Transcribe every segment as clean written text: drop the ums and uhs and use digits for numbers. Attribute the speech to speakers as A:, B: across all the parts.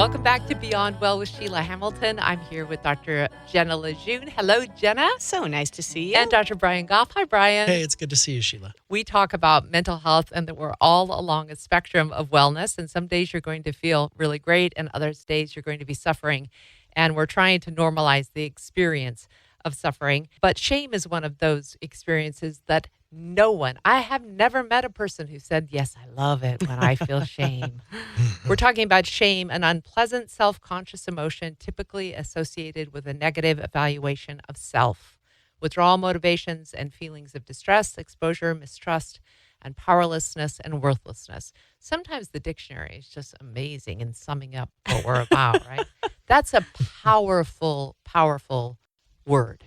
A: Welcome back to Beyond Well with Sheila Hamilton. I'm here with Dr. Jenna LeJeune. Hello, Jenna.
B: So nice to see you.
A: And Dr. Brian Goff. Hi, Brian.
C: Hey, it's good to see you, Sheila.
A: We talk about mental health and that we're all along a spectrum of wellness. And some days you're going to feel really great and other days you're going to be suffering. And we're trying to normalize the experience of suffering. But shame is one of those experiences that I have never met a person who said, yes, I love it when I feel shame. We're talking about shame, an unpleasant self-conscious emotion typically associated with a negative evaluation of self, withdrawal motivations and feelings of distress, exposure, mistrust, and powerlessness and worthlessness. Sometimes the dictionary is just amazing in summing up what we're about, right? That's a powerful, powerful word.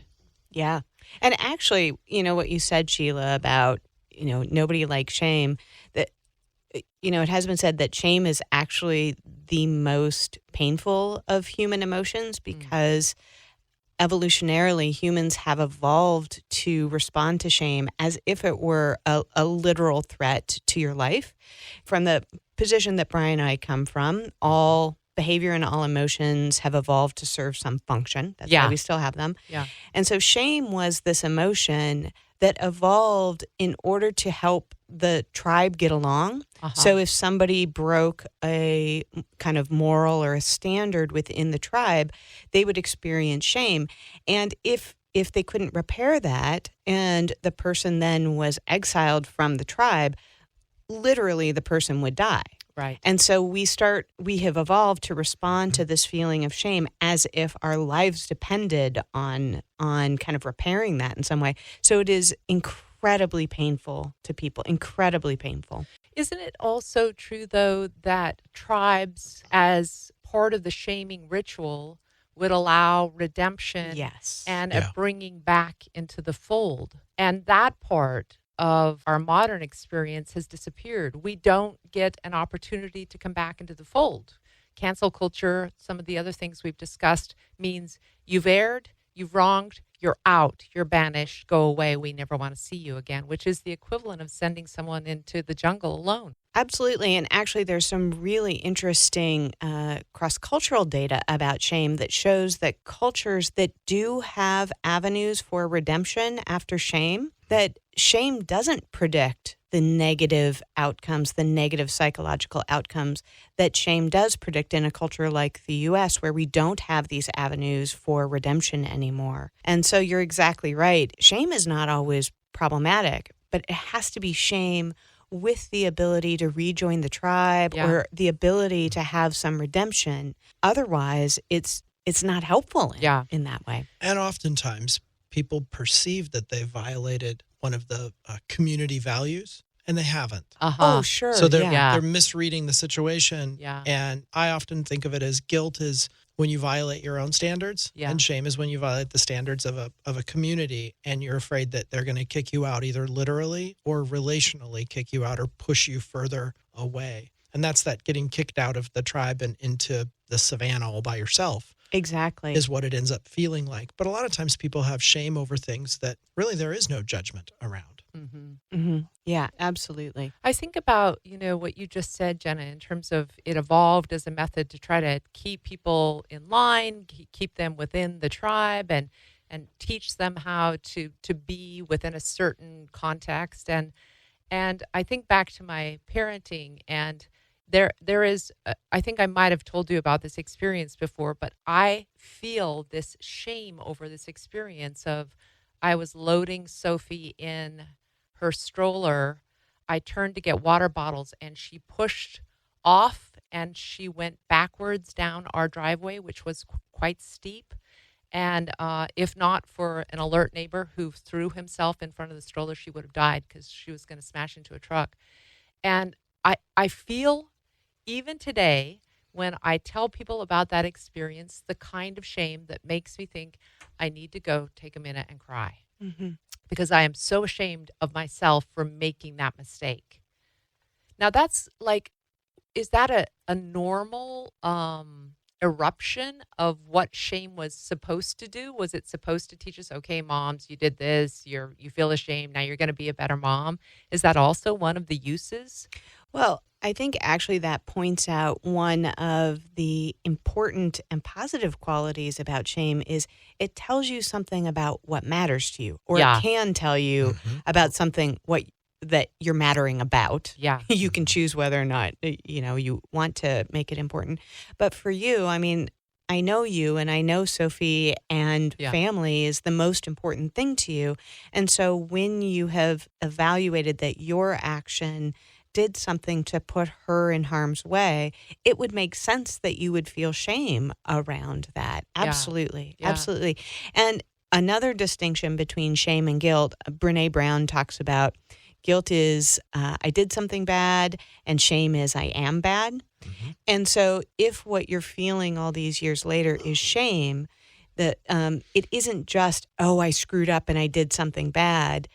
B: Yeah. And actually, what you said, Sheila, about, nobody likes shame, that, it has been said that shame is actually the most painful of human emotions because evolutionarily humans have evolved to respond to shame as if it were a literal threat to your life. From the position that Brian and I come from, all behavior and all emotions have evolved to serve some function. That's why we still have them.
A: Yeah.
B: And so shame was this emotion that evolved in order to help the tribe get along. So if somebody broke a kind of moral or a standard within the tribe, they would experience shame. And if they couldn't repair that and the person then was exiled from the tribe, literally the person would die.
A: Right.
B: And so we have evolved to respond to this feeling of shame as if our lives depended on kind of repairing that in some way. So it is incredibly painful to people, incredibly painful.
A: Isn't it also true, though, that tribes, as part of the shaming ritual, would allow redemption and a bringing back into the fold? And that part of our modern experience has disappeared. We don't get an opportunity to come back into the fold. Cancel culture, some of the other things we've discussed, means you've erred, you've wronged, you're out, you're banished, go away, we never want to see you again, which is the equivalent of sending someone into the jungle alone.
B: Absolutely. And actually, there's some really interesting cross-cultural data about shame that shows that cultures that do have avenues for redemption after shame, that shame doesn't predict the negative outcomes, the negative psychological outcomes that shame does predict in a culture like the U.S., where we don't have these avenues for redemption anymore. And so you're exactly right. Shame is not always problematic, but it has to be shame with the ability to rejoin the tribe or the ability to have some redemption. Otherwise, it's not helpful in that way.
C: And oftentimes, people perceive that they violated one of the community values, and they haven't.
B: Oh, sure.
C: So they're misreading the situation.
A: Yeah.
C: And I often think of it as guilt is when you violate your own standards, and shame is when you violate the standards of a community, and you're afraid that they're going to kick you out, either literally or relationally kick you out or push you further away. And that's that getting kicked out of the tribe and into the savannah all by yourself.
B: Exactly.
C: Is what it ends up feeling like. But a lot of times people have shame over things that really there is no judgment around.
B: Yeah, absolutely.
A: I think about, what you just said, Jenna, in terms of it evolved as a method to try to keep people in line, keep them within the tribe and teach them how to be within a certain context. And I think back to my parenting, and there is, I think I might have told you about this experience before, but I feel this shame over this experience of I was loading Sophie in her stroller. I turned to get water bottles and she pushed off and she went backwards down our driveway, which was quite steep. And if not for an alert neighbor who threw himself in front of the stroller, she would have died because she was going to smash into a truck. And I feel even today, when I tell people about that experience, the kind of shame that makes me think I need to go take a minute and cry. Because I am so ashamed of myself for making that mistake. Now that's like, is that a normal eruption of what shame was supposed to do? Was it supposed to teach us, okay, moms, you did this, you feel ashamed, now you're going to be a better mom? Is that also one of the uses?
B: Well, I think actually that points out one of the important and positive qualities about shame is it tells you something about what matters to you, or it
A: Yeah.
B: can tell you about something that you're mattering about.
A: Yeah.
B: You can choose whether or not you want to make it important. But for you, I mean, I know you and I know Sophie, and
A: Yeah.
B: family is the most important thing to you. And so when you have evaluated that your action did something to put her in harm's way, it would make sense that you would feel shame around that.
A: Yeah.
B: Absolutely.
A: Yeah.
B: Absolutely. And another distinction between shame and guilt, Brene Brown talks about guilt is I did something bad, and shame is I am bad. And so if what you're feeling all these years later is shame, that it isn't just, oh, I screwed up and I did something bad,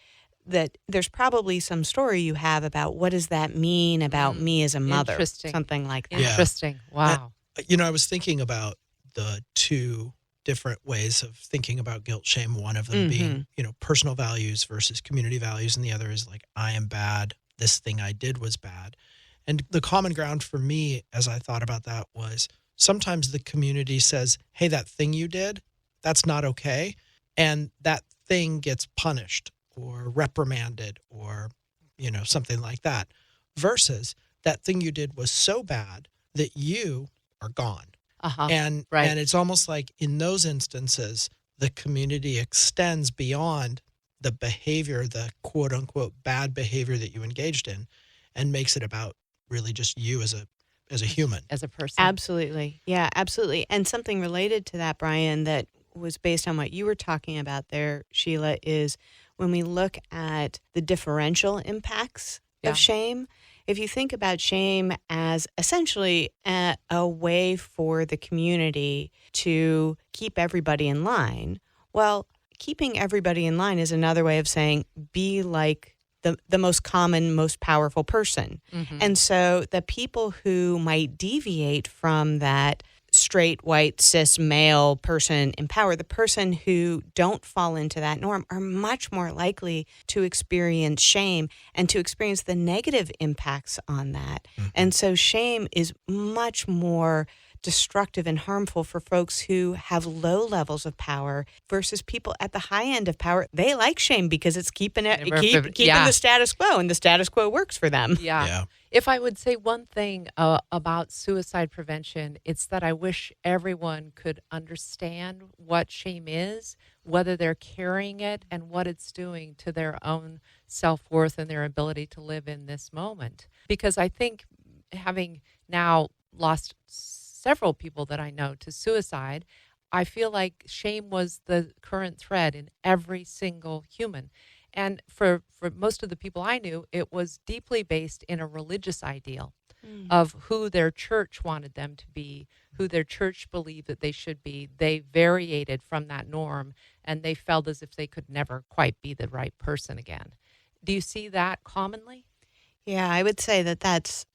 B: that there's probably some story you have about what does that mean about me as a mother,
A: Interesting.
B: something like that.
A: Interesting. Wow.
C: I was thinking about the two different ways of thinking about guilt, shame. One of them being, personal values versus community values. And the other is like, I am bad. This thing I did was bad. And the common ground for me as I thought about that was sometimes the community says, hey, that thing you did, that's not okay. And that thing gets punished or reprimanded or, something like that. Versus that thing you did was so bad that you are gone. And it's almost like in those instances, the community extends beyond the behavior, the quote unquote bad behavior that you engaged in, and makes it about really just you as a human.
A: As a person.
B: Absolutely. Yeah, absolutely. And something related to that, Brian, that was based on what you were talking about there, Sheila, is when we look at the differential impacts of shame. If you think about shame as essentially a way for the community to keep everybody in line, well, keeping everybody in line is another way of saying be like the most common, most powerful person. And so the people who might deviate from that straight, white, cis, male person in power, the person who don't fall into that norm, are much more likely to experience shame and to experience the negative impacts on that. And so shame is much more destructive and harmful for folks who have low levels of power versus people at the high end of power. They like shame because it's keeping the status quo, and the status quo works for them.
A: Yeah. If I would say one thing about suicide prevention, it's that I wish everyone could understand what shame is, whether they're carrying it, and what it's doing to their own self-worth and their ability to live in this moment. Because I think, having now lost several people that I know to suicide, I feel like shame was the current thread in every single human. And for most of the people I knew, it was deeply based in a religious ideal of who their church wanted them to be, who their church believed that they should be. They variated from that norm, and they felt as if they could never quite be the right person again. Do you see that commonly?
B: Yeah, I would say that's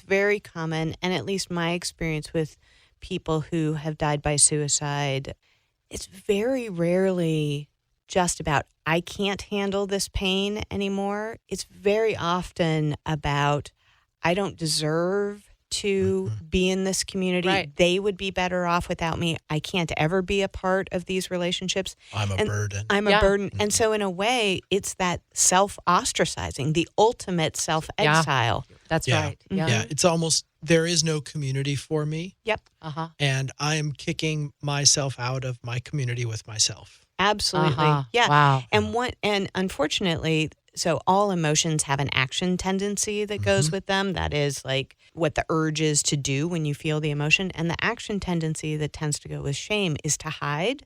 B: very common, and at least my experience with people who have died by suicide, it's very rarely just about, I can't handle this pain anymore. It's very often about, I don't deserve to be in this community.
A: Right.
B: They would be better off without me. I can't ever be a part of these relationships.
C: I'm a burden.
B: I'm a burden. And so in a way, it's that self-ostracizing, the ultimate self-exile.
A: That's right.
C: Yeah, it's almost, there is no community for me.
B: Yep.
C: And I am kicking myself out of my community with myself.
B: Absolutely. Yeah.
A: Wow.
B: And unfortunately, so all emotions have an action tendency that goes with them. That is like what the urge is to do when you feel the emotion. And the action tendency that tends to go with shame is to hide.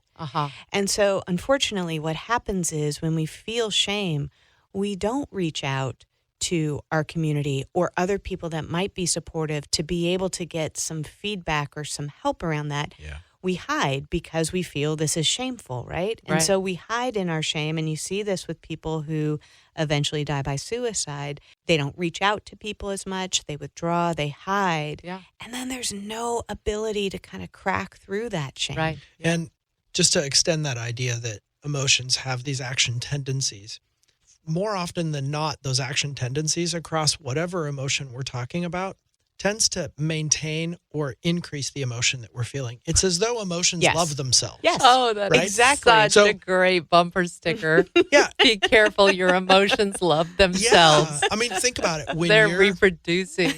B: And so unfortunately, what happens is when we feel shame, we don't reach out to our community or other people that might be supportive to be able to get some feedback or some help around that. We hide because we feel this is shameful, right? And so we hide in our shame, and you see this with people who eventually die by suicide. They don't reach out to people as much. They withdraw, they hide. And then there's no ability to kind of crack through that shame.
A: Right.
C: And just to extend that idea that emotions have these action tendencies, more often than not, those action tendencies across whatever emotion we're talking about tends to maintain or increase the emotion that we're feeling. It's as though emotions love themselves.
B: Yes.
A: Oh, that's
C: right?
A: exactly. Such a great bumper sticker.
C: Yeah.
A: Be careful, your emotions love themselves.
C: Yeah. I mean, think about it. When
A: They're
C: you're
A: reproducing.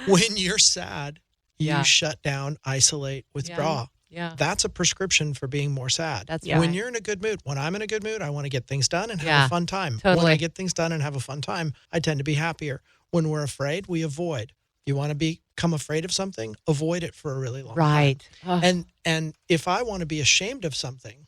C: when you're sad, you
A: Yeah.
C: shut down, isolate, withdraw.
A: Yeah.
C: That's a prescription for being more sad.
A: That's
C: When
A: right.
C: you're in a good mood, when I'm in a good mood, I want to get things done and have
A: Yeah,
C: a fun time.
A: totally.
C: When I get things done and have a fun time, I tend to be happier. When we're afraid, we avoid. You want to become afraid of something, avoid it for a really long
A: Right.
C: time. And if I want to be ashamed of something,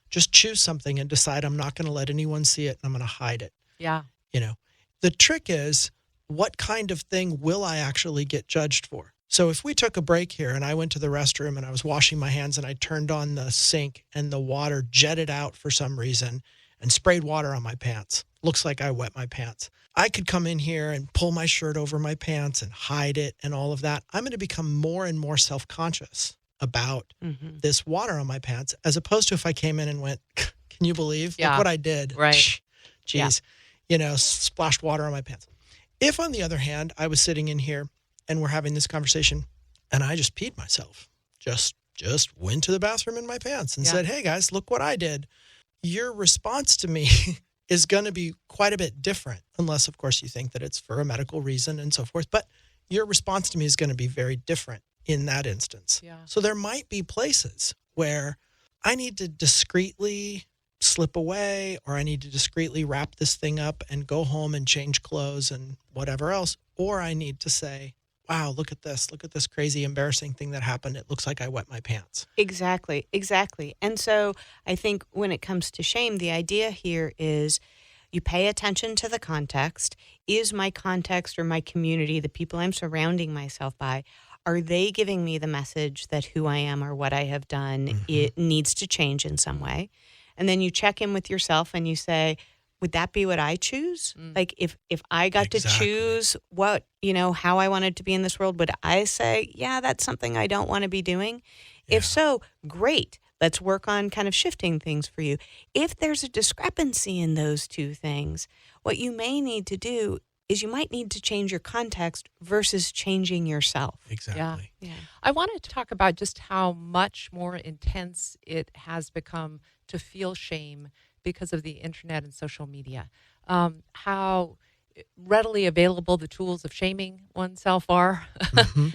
C: just choose something and decide I'm not going to let anyone see it and I'm going to hide it.
A: Yeah.
C: You know, the trick is, what kind of thing will I actually get judged for? So if we took a break here and I went to the restroom and I was washing my hands and I turned on the sink and the water jetted out for some reason and sprayed water on my pants, looks like I wet my pants. I could come in here and pull my shirt over my pants and hide it and all of that. I'm going to become more and more self-conscious about this water on my pants, as opposed to if I came in and went, can you believe?
A: Yeah.
C: Look what I did.
A: Right.
C: Jeez. You know, splashed water on my pants. If, on the other hand, I was sitting in here and we're having this conversation and I just peed myself, just went to the bathroom in my pants and said, hey, guys, look what I did. Your response to me is going to be quite a bit different, unless, of course, you think that it's for a medical reason and so forth. But your response to me is going to be very different in that instance.
A: Yeah.
C: So there might be places where I need to discreetly slip away, or I need to discreetly wrap this thing up and go home and change clothes and whatever else. Or I need to say, wow, look at this crazy, embarrassing thing that happened. It looks like I wet my pants.
B: Exactly. And so I think when it comes to shame, the idea here is you pay attention to the context. Is my context or my community, the people I'm surrounding myself by, are they giving me the message that who I am or what I have done, it needs to change in some way? And then you check in with yourself and you say, would that be what I choose? Like if I got to choose what, how I wanted to be in this world, would I say, yeah, that's something I don't want to be doing? Yeah. If so, great. Let's work on kind of shifting things for you. If there's a discrepancy in those two things, what you may need to do is you might need to change your context versus changing yourself.
C: Exactly.
A: Yeah. I wanted to talk about just how much more intense it has become to feel shame because of the internet and social media. How readily available the tools of shaming oneself are,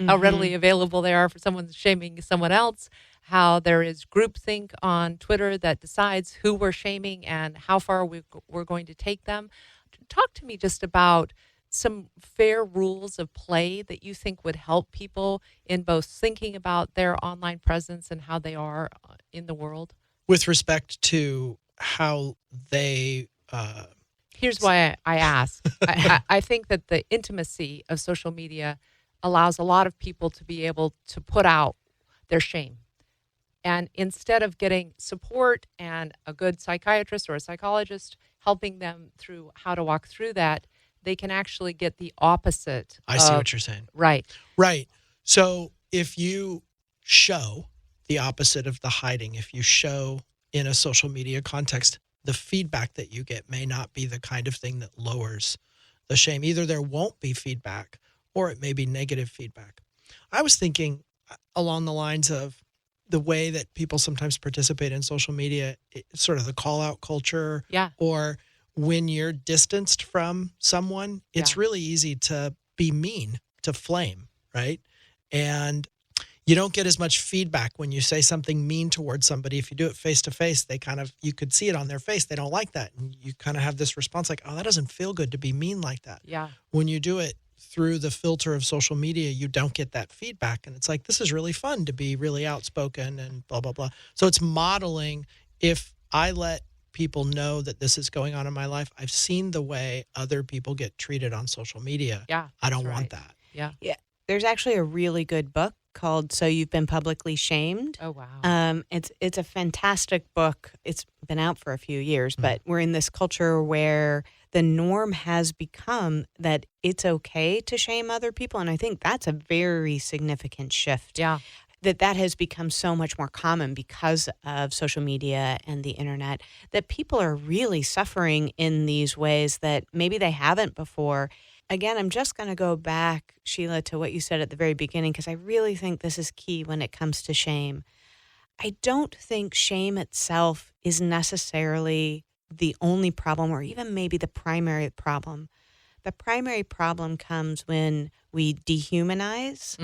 A: how readily available they are for someone shaming someone else, how there is groupthink on Twitter that decides who we're shaming and how far we're going to take them. Talk to me just about some fair rules of play that you think would help people in both thinking about their online presence and how they are in the world.
C: With respect to how they...
A: Here's why I ask. I think that the intimacy of social media allows a lot of people to be able to put out their shame. And instead of getting support and a good psychiatrist or a psychologist helping them through how to walk through that, they can actually get the opposite.
C: I see what you're saying.
A: Right.
C: Right. So if you show the opposite of the hiding, if you show in a social media context, the feedback that you get may not be the kind of thing that lowers the shame. Either there won't be feedback or it may be negative feedback. I was thinking along the lines of the way that people sometimes participate in social media, sort of the call out culture, or when you're distanced from someone, it's really easy to be mean, to flame, right? And you don't get as much feedback when you say something mean towards somebody. If you do it face to face, you could see it on their face. They don't like that. And you kind of have this response like, oh, that doesn't feel good to be mean like that.
A: Yeah.
C: When you do it through the filter of social media, you don't get that feedback. And it's like, this is really fun to be really outspoken and blah, blah, blah. So it's modeling. If I let people know that this is going on in my life, I've seen the way other people get treated on social media.
A: Yeah.
C: I don't want that.
A: Yeah.
B: Yeah. There's actually a really good book called So You've Been Publicly Shamed.
A: Oh, wow.
B: It's a fantastic book. It's been out for a few years, but we're in this culture where the norm has become that it's okay to shame other people. And I think that's a very significant shift.
A: Yeah.
B: that has become so much more common because of social media and the internet, that people are really suffering in these ways that maybe they haven't before. Again, I'm just going to go back, Sheila, to what you said at the very beginning, because I really think this is key when it comes to shame. I don't think shame itself is necessarily the only problem, or even maybe the primary problem. The primary problem comes when we dehumanize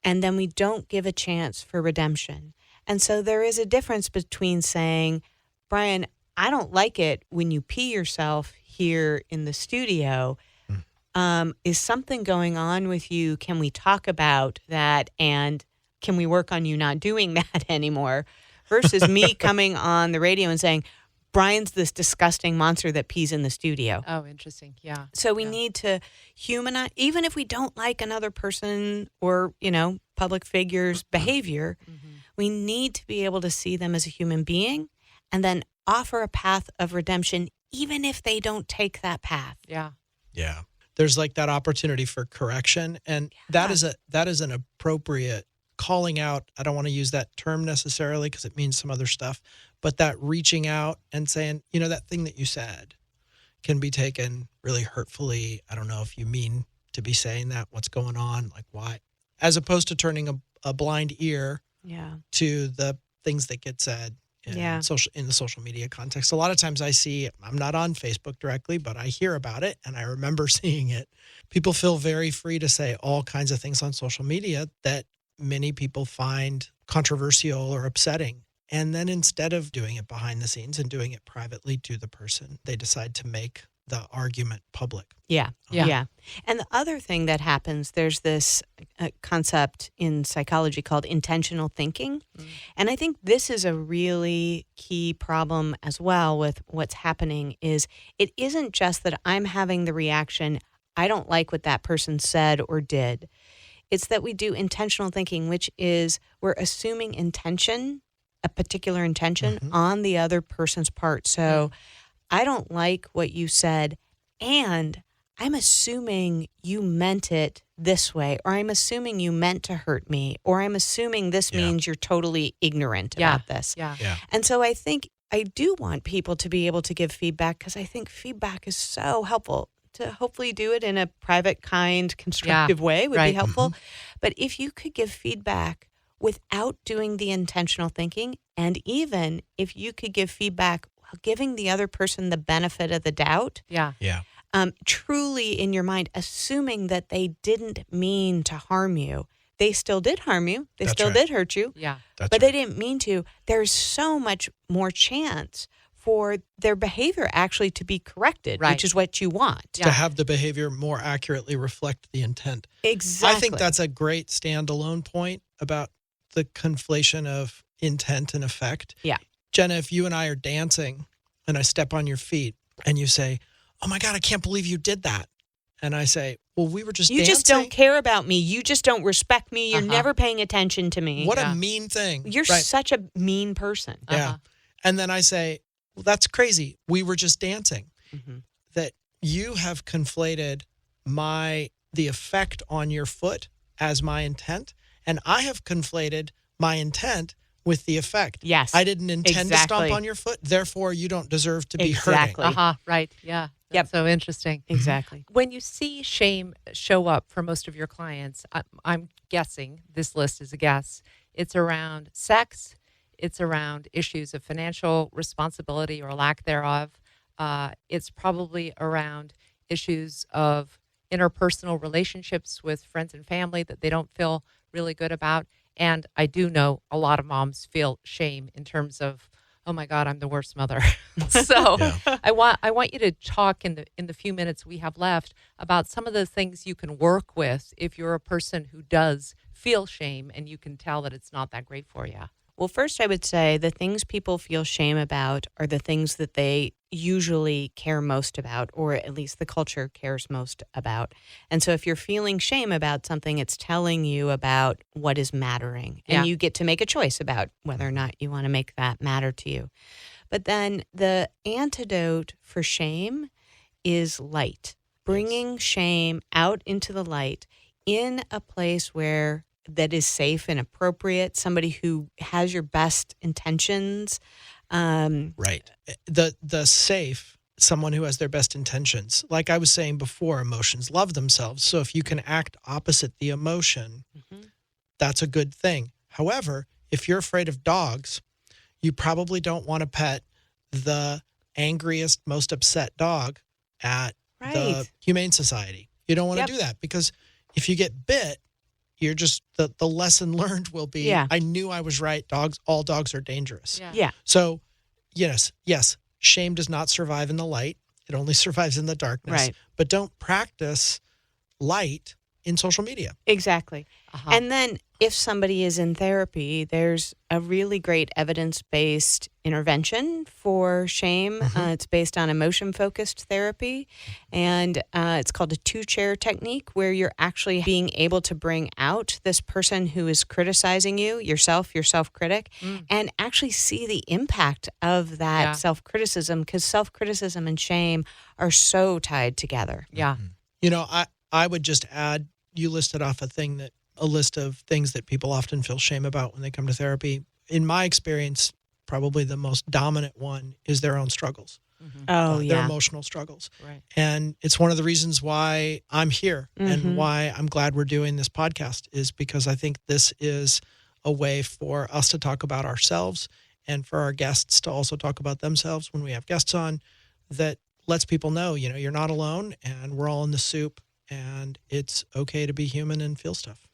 B: and then we don't give a chance for redemption. And so there is a difference between saying, Brian, I don't like it when you pee yourself here in the studio. Is something going on with you? Can we talk about that? And can we work on you not doing that anymore? Versus me coming on the radio and saying, Brian's this disgusting monster that pees in the studio.
A: Oh, interesting. Yeah.
B: So we need to humanize, even if we don't like another person or, public figure's behavior, we need to be able to see them as a human being and then offer a path of redemption, even if they don't take that path.
A: Yeah.
C: Yeah. There's like that opportunity for correction. And that is an appropriate calling out. I don't want to use that term necessarily because it means some other stuff, but that reaching out and saying, that thing that you said can be taken really hurtfully. I don't know if you mean to be saying that, what's going on, like why, as opposed to turning a blind ear to the things that get said in the social media context. A lot of times I'm not on Facebook directly, but I hear about it and I remember seeing it. People feel very free to say all kinds of things on social media that many people find controversial or upsetting. And then instead of doing it behind the scenes and doing it privately to the person, they decide to make the argument public.
B: Yeah. And the other thing that happens, there's this concept in psychology called intentional thinking. And I think this is a really key problem as well with what's happening is it isn't just that I'm having the reaction, I don't like what that person said or did. It's that we do intentional thinking, which is we're assuming intention, a particular intention on the other person's part. So I don't like what you said, and I'm assuming you meant it this way, or I'm assuming you meant to hurt me, or I'm assuming this means you're totally ignorant about this.
A: Yeah.
B: And so I think I do want people to be able to give feedback because I think feedback is so helpful. To hopefully do it in a private, kind, constructive way would be helpful. But if you could give feedback without doing the intentional thinking, and even if you could give feedback while giving the other person the benefit of the doubt, truly in your mind, assuming that they didn't mean to harm you. They still did harm you. They still did hurt you. But they didn't mean to. There's so much more chance for their behavior actually to be corrected, which is what you want.
C: To have the behavior more accurately reflect the intent.
B: Exactly.
C: I think that's a great standalone point about the conflation of intent and effect.
B: Yeah.
C: Jenna, if you and I are dancing and I step on your feet and you say, oh my God, I can't believe you did that. And I say, well, we were just dancing.
B: You just don't care about me. You just don't respect me. You're never paying attention to me.
C: What a mean thing.
B: You're such a mean person.
C: Yeah. And then I say, well, that's crazy. We were just dancing. That you have conflated the effect on your foot as my intent, and I have conflated my intent with the effect.
B: Yes.
C: I didn't intend to stomp on your foot, therefore you don't deserve to be hurting.
A: Right. Yeah. That's so interesting.
B: Exactly.
A: When you see shame show up for most of your clients, I'm guessing, this list is a guess, it's around sex, it's around issues of financial responsibility or lack thereof. It's probably around issues of interpersonal relationships with friends and family that they don't feel really good about. And I do know a lot of moms feel shame in terms of, oh my God, I'm the worst mother. So I want you to talk in the few minutes we have left about some of the things you can work with if you're a person who does feel shame and you can tell that it's not that great for you.
B: Well, first I would say the things people feel shame about are the things that they usually care most about, or at least the culture cares most about. And so if you're feeling shame about something, it's telling you about what is mattering. And you get to make a choice about whether or not you want to make that matter to you. But then the antidote for shame is light. Bringing shame out into the light in a place where that is safe and appropriate, somebody who has your best intentions.
C: Right. The safe, someone who has their best intentions. Like I was saying before, emotions love themselves. So if you can act opposite the emotion, that's a good thing. However, if you're afraid of dogs, you probably don't want to pet the angriest, most upset dog at the Humane Society. You don't want to do that, because if you get bit, you're just, the lesson learned will be, I knew I was right. All dogs are dangerous.
B: Yeah.
C: So yes, shame does not survive in the light. It only survives in the darkness.
B: Right.
C: But don't practice light in social media.
B: Exactly. And then if somebody is in therapy, there's a really great evidence-based intervention for shame. It's based on emotion-focused therapy, and it's called a 2-chair technique, where you're actually being able to bring out this person who is criticizing you, your self-critic, and actually see the impact of that self-criticism, because self-criticism and shame are so tied together.
A: Yeah.
C: You know, I would just add, you listed off a list of things that people often feel shame about when they come to therapy. In my experience, probably the most dominant one is their own struggles. Their emotional struggles.
A: Right.
C: And it's one of the reasons why I'm here and why I'm glad we're doing this podcast, is because I think this is a way for us to talk about ourselves and for our guests to also talk about themselves when we have guests on, that lets people know, you're not alone and we're all in the soup, and it's okay to be human and feel stuff.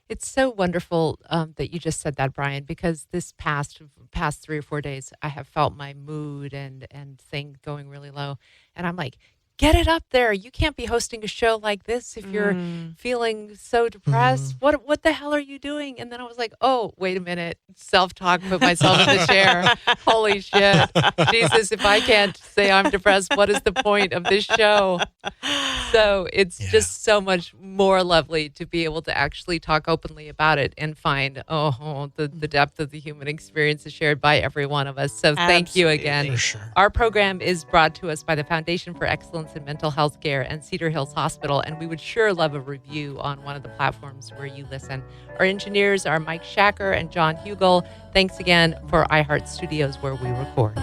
A: It's so wonderful that you just said that, Brian, because this past 3 or 4 days, I have felt my mood and thing going really low. And I'm like, get it up there. You can't be hosting a show like this if you're feeling so depressed. What the hell are you doing? And then I was like, oh, wait a minute. Self-talk, put myself in the chair. Holy shit. Jesus, if I can't say I'm depressed, what is the point of this show? So it's just so much more lovely to be able to actually talk openly about it and find, the depth of the human experience is shared by every one of us. So thank you again.
C: For sure.
A: Our program is brought to us by the Foundation for Excellence in Mental Health Care and Cedar Hills Hospital, and we would sure love a review on one of the platforms where you listen. Our engineers are Mike Shacker and John Hugel. Thanks again for iHeart Studios, where we record.